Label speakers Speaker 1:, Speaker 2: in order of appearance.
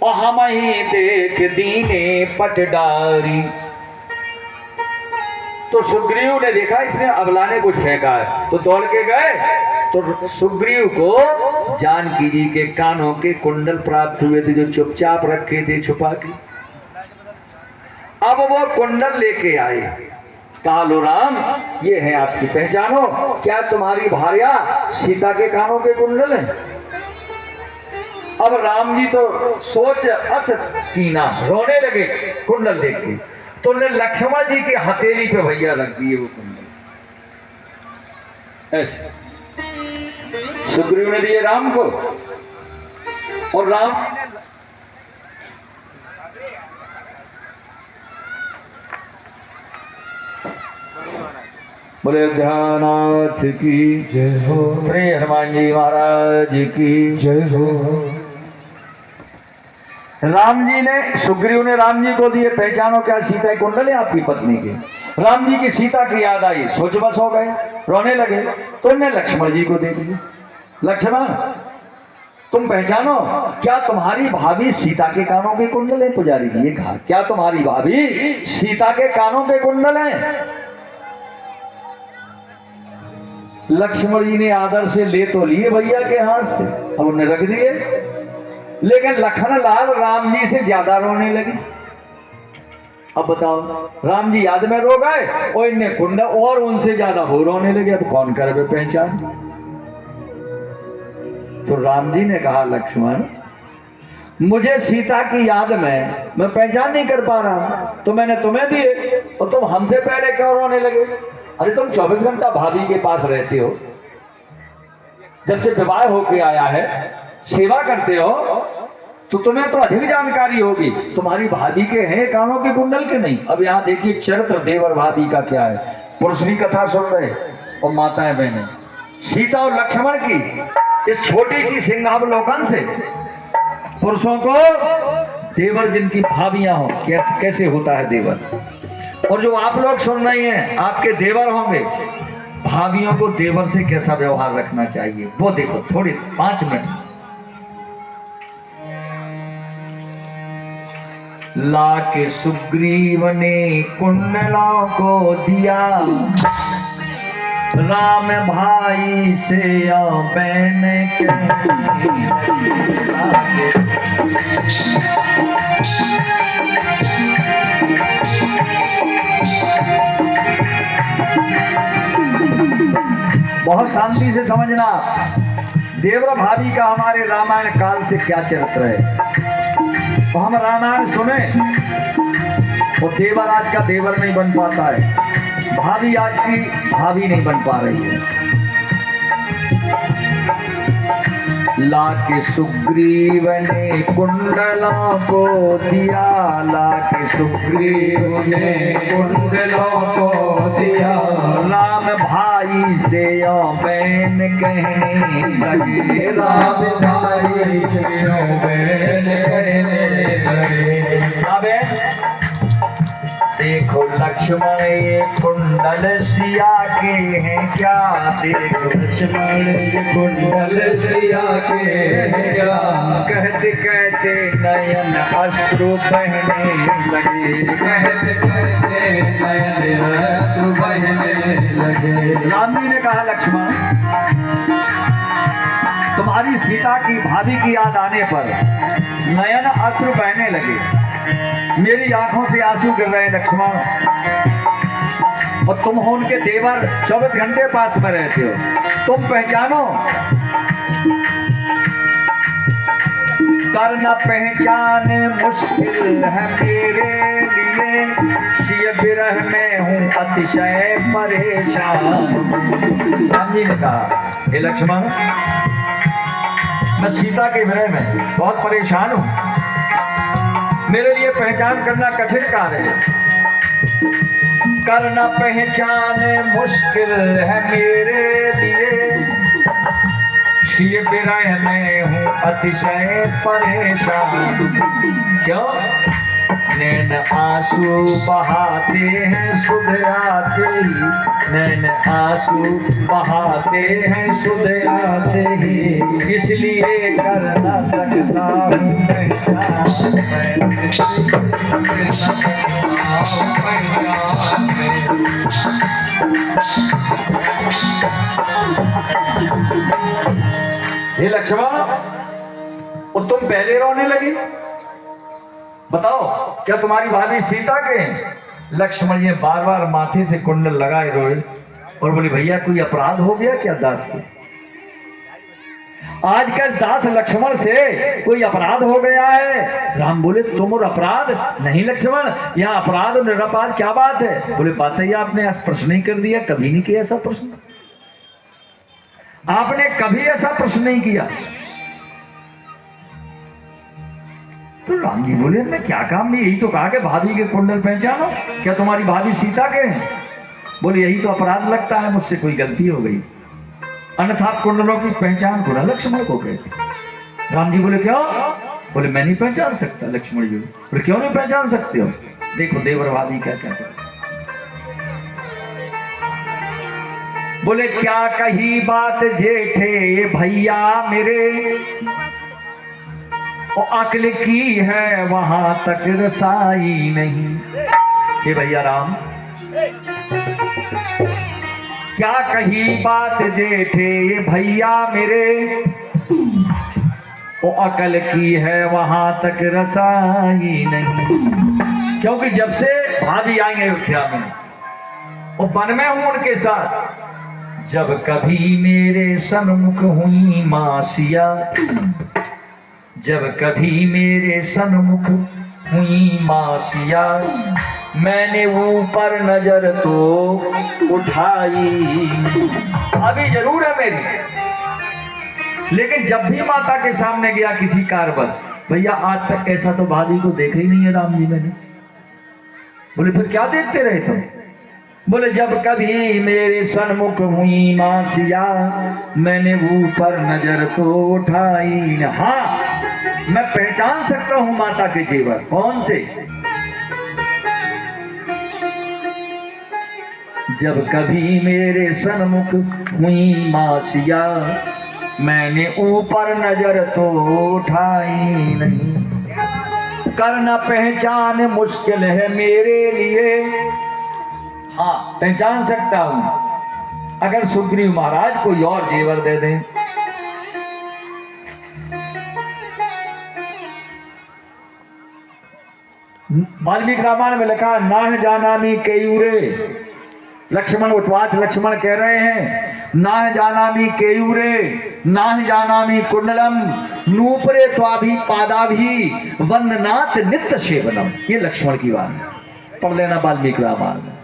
Speaker 1: और हम ही देख दीने पटडारी। तो सुग्रीव ने देखा इसने अबला ने कुछ फेंका है, तो दौड़ के गए तो सुग्रीव को जानकी जी के कानों के कुंडल प्राप्त हुए थे, जो चुपचाप रखे थे छुपा के। अब वो कुंडल लेके आए, कालो राम ये है आपकी, पहचानो क्या तुम्हारी भार्या सीता के कानों के कुंडल हैं? अब राम जी तो सोच अस कीना, रोने लगे कुंडल देख के। तो ने लक्ष्मण जी के हथेली पे भैया रख दिए वो कुंडल, ऐसे सुग्रीव ने दिए राम को। और राम बोले ध्यानाथ की जय हो, श्री हनुमान जी महाराज की जय हो। राम जी ने, सुग्रीव ने राम जी को दिए, पहचानो क्या सीता कुंडल है आपकी पत्नी की। राम जी की सीता की याद आई, सोच बस हो गए, रोने लगे। तो उन्हें लक्ष्मण जी को दे दिए, लक्ष्मण तुम पहचानो क्या तुम्हारी भाभी सीता के कानों के कुंडल है? पुजारी जी ये कहा, क्या तुम्हारी भाभी सीता के कानों के कुंडल है? लक्ष्मण जी ने आदर से ले तो लिए भैया के हाथ से, अब उन्हें रख दिए। लेकिन लखन लाल राम जी से ज्यादा रोने लगे। अब बताओ, राम जी याद में रो गए और इन्हें कुंडल, और उनसे ज्यादा हो रोने लगे। अब कौन करे पहचान? तो राम जी ने कहा लक्ष्मण मुझे सीता की याद में मैं पहचान नहीं कर पा रहा, तो मैंने तुम्हें दिए और तुम हमसे पहले क्यों रोने लगे? अरे तुम 24 घंटा भाभी के पास रहते हो, जब से विवाह होके आया है सेवा करते हो, तो तुम्हें तो अधिक जानकारी होगी। तुम्हारी भाभी के हैं कानों के कुंडल के नहीं? अब यहाँ देखिए चरित्र देवर भाभी का क्या है। पुरुष की कथा सुन रहे और माताएं बहनें, सीता और लक्ष्मण की इस छोटी सी सिंहावलोकन से पुरुषों को देवर जिनकी भाभियां हो कैसे होता है देवर। और जो आप लोग सुन रहे हैं आपके देवर होंगे, भाभियों को देवर से कैसा व्यवहार रखना चाहिए वो देखो थोड़ी 5 मिनट। लाके सुग्रीव ने कुंडलों को दिया, राम भाई से बहन बहुत शांति से समझना, देवर भाभी का हमारे रामायण काल से क्या चरित्र है। तो हम रामायण सुने वो देवर आज का देवर नहीं बन पाता है, भाभी आज की भाभी नहीं बन पा रही है। लाके सुग्रीव ने कुंडलों को दिया, लाके सुग्रीव ने कुंडलों को दिया, राम भाई से बहन कहने लगे, राम भाई से बहन कहने लगे। देखो लक्ष्मण ये कुंडल सिया के हैं क्या, देखो लक्ष्मण ये कुंडल सिया के हैं क्या, कहते कहते नयन अश्रु बहने लगे, कहते कहते नयन अश्रु बहने लगे। राम जी ने कहा लक्ष्मण तुम्हारी सीता की भाभी की याद आने पर नयन अश्रु बहने लगे, मेरी आंखों से आंसू गिर रहे लक्ष्मण, और तुम हो उनके देवर, 24 घंटे पास में रहते हो, तुम पहचानो करना पहचान मुश्किल है मेरे लिए, सिय विरह में हूँ अतिशय परेशान। राम जी ने कहा हे लक्ष्मण मैं सीता के विरह में बहुत परेशान हूँ, मेरे लिए पहचान करना कठिन कार्य है। करना पहचान मुश्किल है मेरे लिए, सिय विरह में हूँ अतिशय परेशान। क्यों? नैन आंसू बहाते हैं सुध आते ही, नैन आंसू बहाते हैं सुध आते ही, इसलिए कर ना सकता हूँ पहचान हे लक्ष्मण, और तुम पहले रोने लगे, बताओ क्या तुम्हारी भाभी सीता के? लक्ष्मण ये बार बार माथे से कुंडल लगाए रोए और बोले भैया कोई अपराध हो गया क्या दास से? आज कल दास लक्ष्मण से कोई अपराध हो गया है? राम बोले तुम और अपराध नहीं लक्ष्मण, यहाँ अपराध और निरपराध क्या बात है? बोले बात है आपने आज प्रश्न नहीं कर दिया, कभी नहीं किया ऐसा प्रश्न, आपने कभी ऐसा प्रश्न नहीं किया। तो राम जी बोले मैं क्या काम नहीं, यही तो कहा कि भाभी के कुंडल पहचानो, क्या तुम्हारी भाभी सीता के हैं? बोले यही तो अपराध लगता है, मुझसे कोई गलती हो गई, अन्यथा कुंडलों की पहचान को ना लक्ष्मण को कहते। राम जी बोले क्यों? बोले मैं नहीं पहचान सकता। लक्ष्मण जी बोले क्यों नहीं पहचान सकते हो? देखो देवर भाभी क्या कहते। बोले क्या कही बात जेठे भैया मेरे, और अक्ल की है वहां तक रसाई नहीं। हे भैया राम, क्या कही बात जेठे भैया मेरे, ओ अकल की है वहां तक रसाई नहीं। क्योंकि जब से भाभी आएंगे अयोध्या में और वन में हूं उनके साथ, जब कभी मेरे सन्मुख हुई मासिया, जब कभी मेरे सन्मुख हुई मासिया, मैंने ऊपर नजर तो उठाई। अभी जरूर है मेरी, लेकिन जब भी माता के सामने गया किसी कारणवश, भैया आज तक ऐसा तो भाभी को देखा ही नहीं है राम जी मैंने। बोले फिर क्या देखते रहे तुम? बोले जब कभी मेरे सन्मुख हुई मासिया, मैंने ऊपर नजर तो उठाई। हाँ मैं पहचान सकता हूं माता के जेवर। कौन से? जब कभी मेरे सन्मुख हुई मासिया, मैंने ऊपर नजर तो उठाई नहीं। करना पहचान मुश्किल है मेरे लिए, हाँ पहचान सकता हूं अगर सुग्रीव महाराज कोई और जेवर दे दें। वाल्मीकि रामायण में लिखा नाह जानामी केयूरे, लक्ष्मण उठवाच लक्ष्मण कह रहे हैं नाह जानामी केयूरे नाह जानामी कुंडलम नूपरे त्वाभि पादाभि वंदनाथ नित्य सेवनम। ये लक्ष्मण की बात है, पढ़ लेना वाल्मीकि रामायण में।